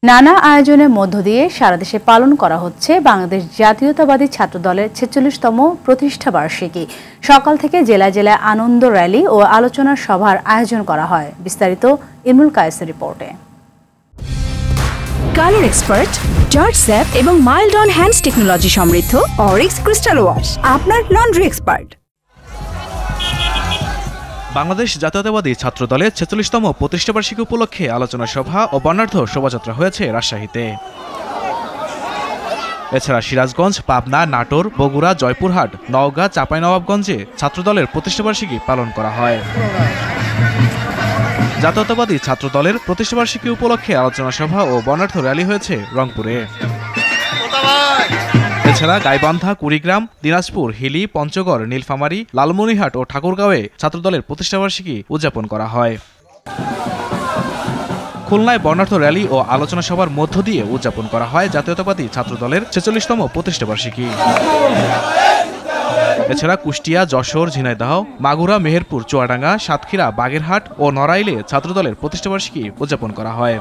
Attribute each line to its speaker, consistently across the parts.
Speaker 1: নানা আয়োজনের মধ্য দিয়ে সারা দেশে পালন করা হচ্ছে বাংলাদেশ জাতীয়তাবাদী ছাত্রদলের ৪৬তম প্রতিষ্ঠা বার্ষিকী। সকাল থেকে জেলায় জেলায় আনন্দ র্যালি ও আলোচনা সভার আয়োজন করা হয়। বিস্তারিত ইমরুল কায়েসের রিপোর্টে।
Speaker 2: কালার এক্সপার্ট, জর্জ স্যাপ এবং মাইল্ড অন হ্যান্ডস টেকনোলজি সমৃদ্ধ অরিক্স ক্রিস্টাল ওয়াশ আপনার লন্ড্রি এক্সপার্ট।
Speaker 3: বাংলাদেশ জাতীয়তাবাদী ছাত্রদলের ৪৬তম প্রতিষ্ঠাবার্ষিকী উপলক্ষে আলোচনা সভা ও বর্ণাঢ্য শোভাযাত্রা হয়েছে রাজশাহীতে। এছাড়া সিরাজগঞ্জ, পাবনা, নাটোর, বগুড়া, জয়পুরহাট, নওগাঁ, চাঁপাইনবাবগঞ্জে ছাত্রদলের প্রতিষ্ঠাবার্ষিকী পালন করা হয়। জাতীয়তাবাদী ছাত্রদলের প্রতিষ্ঠাবার্ষিকী উপলক্ষে আলোচনা সভা ও বর্ণাঢ্য র্যালি হয়েছে রংপুরে। এছাড়া গাইবান্ধা, কুড়িগ্রাম, দিনাজপুর, হিলি, পঞ্চগড়, নীলফামারী, লালমনিরহাট ও ঠাকুরগাঁওয়ে ছাত্রদলের প্রতিষ্ঠাবার্ষিকী উদযাপন করা হয়। খুলনায় বর্ণাঢ্য র্যালি ও আলোচনা সভার মধ্য দিয়ে উদযাপন করা হয় জাতীয়তাবাদী ছাত্রদলের ৪৬তম প্রতিষ্ঠাবার্ষিকী। এছাড়া কুষ্টিয়া, যশোর, ঝিনাইদহ, মাগুরা, মেহেরপুর, চুয়াডাঙ্গা, সাতক্ষীরা, বাগেরহাট ও নড়াইলে ছাত্রদলের প্রতিষ্ঠাবার্ষিকী উদযাপন করা হয়।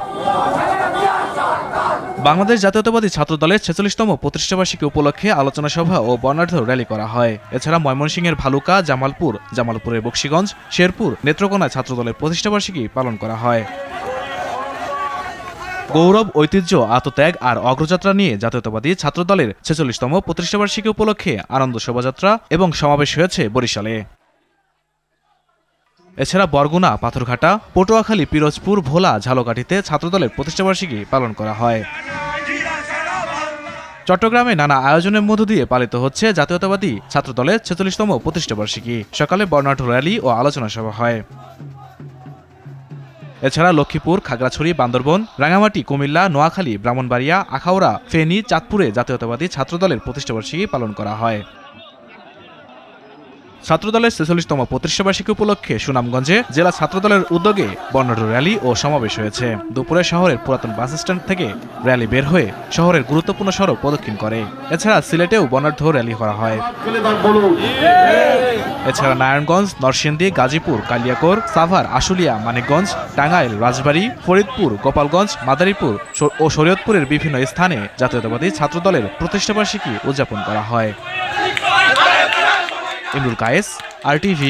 Speaker 3: বাংলাদেশ জাতীয়তাবাদী ছাত্রদলের ৪৬তম প্রতিষ্ঠাবার্ষিকী উপলক্ষে আলোচনা সভা ও বর্ণাঢ্য র্যালি করা হয়। এছাড়া ময়মনসিংহের ভালুকা, জামালপুরের বকশীগঞ্জ, শেরপুর, নেত্রকোনায় ছাত্রদলের প্রতিষ্ঠাবার্ষিকী পালন করা হয়। গৌরব, ঐতিহ্য, আত্মত্যাগ আর অগ্রযাত্রা নিয়ে জাতীয়তাবাদী ছাত্রদলের ৪৬তম প্রতিষ্ঠাবার্ষিকী উপলক্ষে আনন্দ শোভাযাত্রা এবং সমাবেশ হয়েছে বরিশালে। এছাড়া বরগুনা, পাথরঘাটা, পটুয়াখালী, পিরোজপুর, ভোলা, ঝালকাঠিতে ছাত্রদলের প্রতিষ্ঠাবার্ষিকী পালন করা হয়। চট্টগ্রামে নানা আয়োজনের মধ্য দিয়ে পালিত হচ্ছে জাতীয়তাবাদী ছাত্রদলের ৪৬তম প্রতিষ্ঠাবার্ষিকী। সকালে বর্ণাঢ্য র্যালি ও আলোচনা সভা হয়। এছাড়া লক্ষ্মীপুর, খাগড়াছড়ি, বান্দরবন, রাঙামাটি, কুমিল্লা, নোয়াখালী, ব্রাহ্মণবাড়িয়া, আখাউড়া, ফেনী, চাঁদপুরে জাতীয়তাবাদী ছাত্রদলের প্রতিষ্ঠাবার্ষিকী পালন করা হয়। ছাত্রদলের ৪৬তম প্রতিষ্ঠাবার্ষিকী উপলক্ষে সুনামগঞ্জে জেলা ছাত্রদলের উদ্যোগে বর্ণাঢ্য র্যালি ও সমাবেশ হয়েছে। দুপুরে শহরের পুরাতন বাস স্ট্যান্ড থেকে র্যালি বের হয়ে শহরের গুরুত্বপূর্ণ সড়ক প্রদক্ষিণ করে। এছাড়া সিলেটেও বর্ণাঢ্য র্যালি করা হয়। এছাড়া নারায়ণগঞ্জ, নরসিংদী, গাজীপুর, কালিয়াকৈর, সাভার, আশুলিয়া, মানিকগঞ্জ, টাঙ্গাইল, রাজবাড়ী, ফরিদপুর, গোপালগঞ্জ, মাদারীপুর ও শরীয়তপুরের বিভিন্ন স্থানে জাতীয়তাবাদী ছাত্রদলের প্রতিষ্ঠাবার্ষিকী উদযাপন করা হয়। ইমরুল কায়েস, RTV।